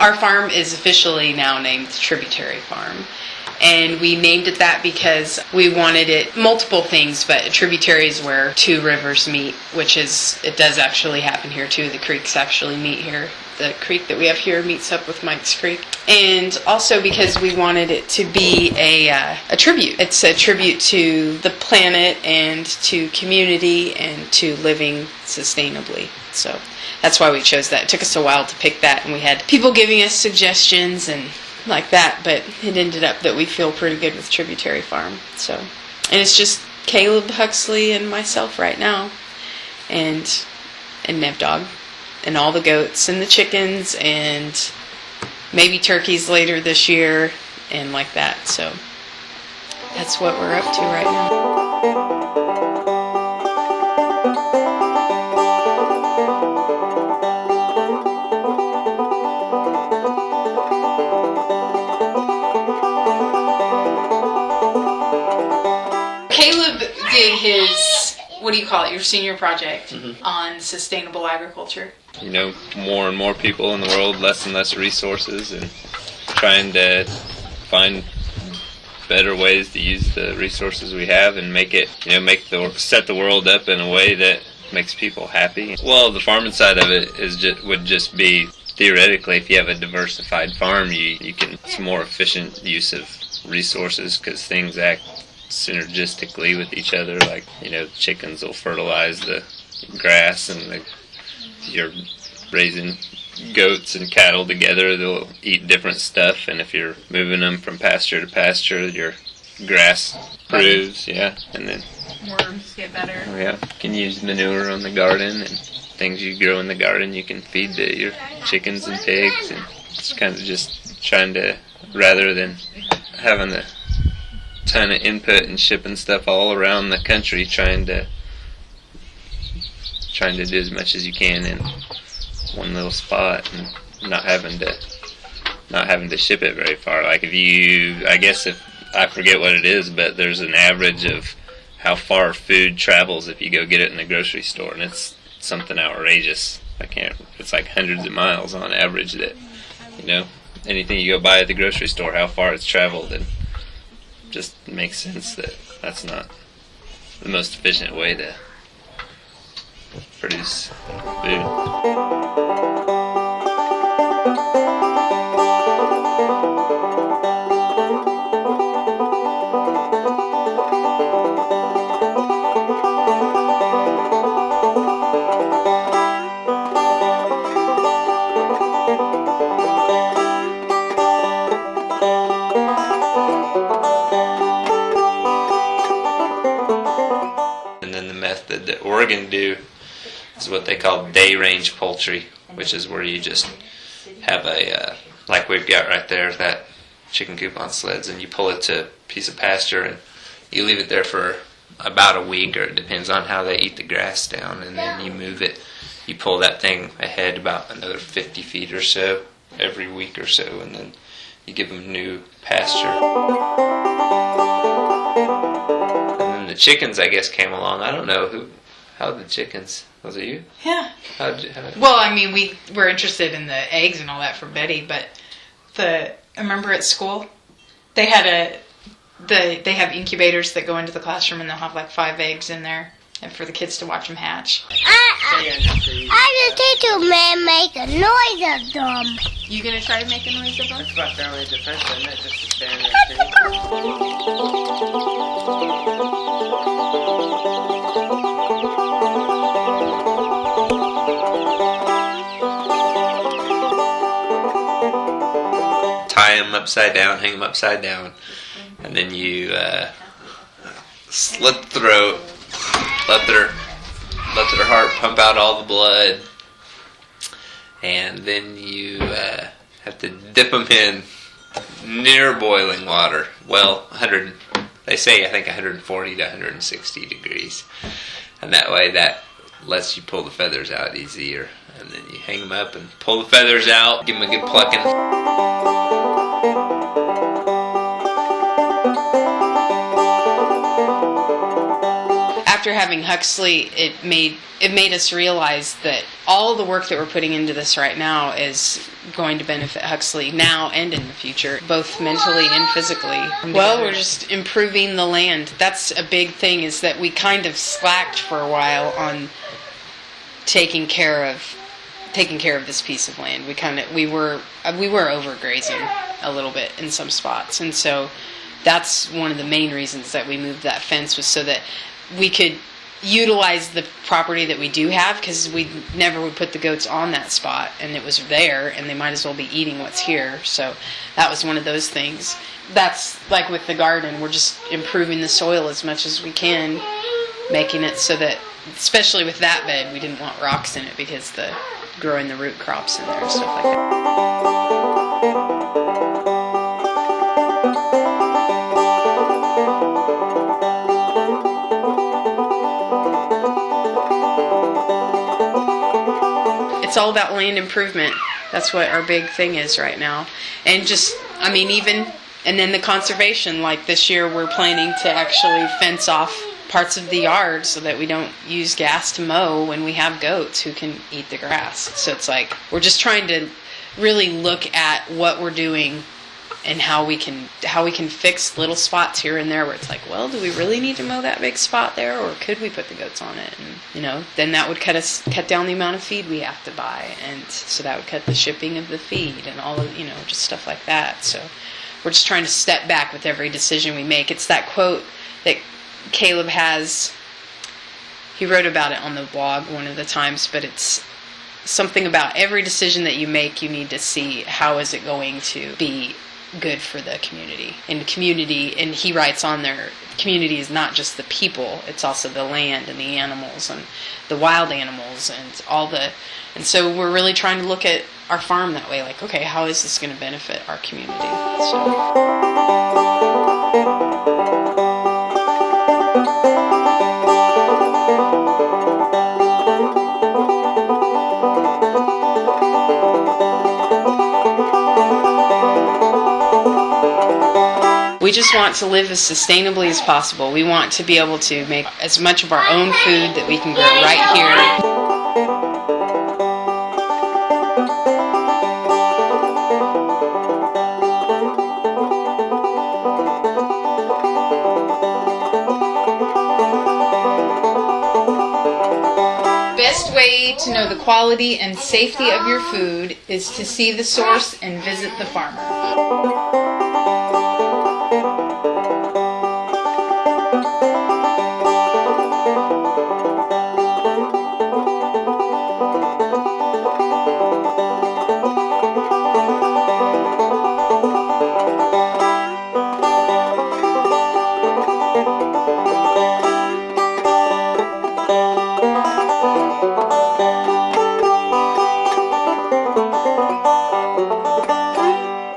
Our farm is officially now named Tributary Farm. And we named it that because we wanted it multiple things, but a tributary is where two rivers meet, which is, it does actually happen here too. The creeks actually meet here. The creek that we have here meets up with Mike's Creek. And also because we wanted it to be a tribute. It's a tribute to the planet and to community and to living sustainably. So that's why we chose that. It took us a while to pick that, and we had people giving us suggestions and like that, but it ended up that we feel pretty good with Tributary Farm. So, and it's just Caleb Huxley and myself right now, and Nev Dog, and all the goats and the chickens and maybe turkeys later this year and like that. So that's what we're up to right now. Caleb did his, what do you call it, your senior project on sustainable agriculture. You know, more and more people in the world, less and less resources, and trying to find better ways to use the resources we have and make it, you know, set the world up in a way that makes people happy. Well, the farming side of it would just be, theoretically, if you have a diversified farm, it's more efficient use of resources because things act synergistically with each other. Like, you know, chickens will fertilize the grass, and you're raising goats and cattle together, they'll eat different stuff, and if you're moving them from pasture to pasture, your grass improves, yeah, and then Worms get better. Oh yeah, you can use manure on the garden, and things you grow in the garden you can feed your chickens and pigs, and it's kind of just trying to, rather than having a ton of input and shipping stuff all around the country, trying to do as much as you can in one little spot and not having to ship it very far. Like if I forget what it is, but there's an average of how far food travels if you go get it in the grocery store, and it's something outrageous. It's like hundreds of miles on average that, you know, anything you go buy at the grocery store, how far it's traveled, and just makes sense that that's not the most efficient way to produce food. And then the method that we're going to do is what they call day range poultry, which is where you just have like we've got right there, that chicken coop on sleds, and you pull it to a piece of pasture and you leave it there for about a week, or it depends on how they eat the grass down, and then you move it. You pull that thing ahead about another 50 feet or so every week or so, and then you give them new pasture. And then the chickens, I guess, came along. I don't know how the chickens, was it you? Yeah. Well, I mean, we were interested in the eggs and all that for Betty, but I remember at school, they have incubators that go into the classroom, and they'll have like 5 eggs in there, and for the kids to watch them hatch. I just need to make a noise of them. You gonna try to make a noise of them? It's about family defense, isn't it? Just to stand there. Tie them upside down, hang them upside down, and then you slit the throat, let their heart pump out all the blood, and then you have to dip them in near boiling water. Well, they say, I think 140 to 160 degrees, and that way that lets you pull the feathers out easier. And then you hang them up and pull the feathers out, give them a good plucking. after having Huxley, it made us realize that all the work that we're putting into this right now is going to benefit Huxley now and in the future, both mentally and physically. Well, we're just improving the land. That's a big thing, is that we kind of slacked for a while on taking care of this piece of land. We were overgrazing a little bit in some spots, and so that's one of the main reasons that we moved that fence, was so that we could utilize the property that we do have, because we never would put the goats on that spot, and it was there, and they might as well be eating what's here. So that was one of those things. That's like with the garden, we're just improving the soil as much as we can, making it so that, especially with that bed, we didn't want rocks in it because growing the root crops in there and stuff like that. It's all about land improvement. That's what our big thing is right now. And just, and then the conservation. Like this year, we're planning to actually fence off parts of the yard so that we don't use gas to mow when we have goats who can eat the grass. So it's like, we're just trying to really look at what we're doing and how we can fix little spots here and there where it's like, well, do we really need to mow that big spot there, or could we put the goats on it? And then that would cut down the amount of feed we have to buy, and so that would cut the shipping of the feed and all of just stuff like that. So we're just trying to step back with every decision we make. It's that quote that Caleb has. He wrote about it on the blog one of the times, but it's something about every decision that you make, you need to see how is it going to be good for the community. And he writes on there, community is not just the people, it's also the land and the animals and the wild animals and so we're really trying to look at our farm that way, like, okay, how is this going to benefit our community? We just want to live as sustainably as possible. We want to be able to make as much of our own food that we can grow right here. Best way to know the quality and safety of your food is to see the source and visit the farmer.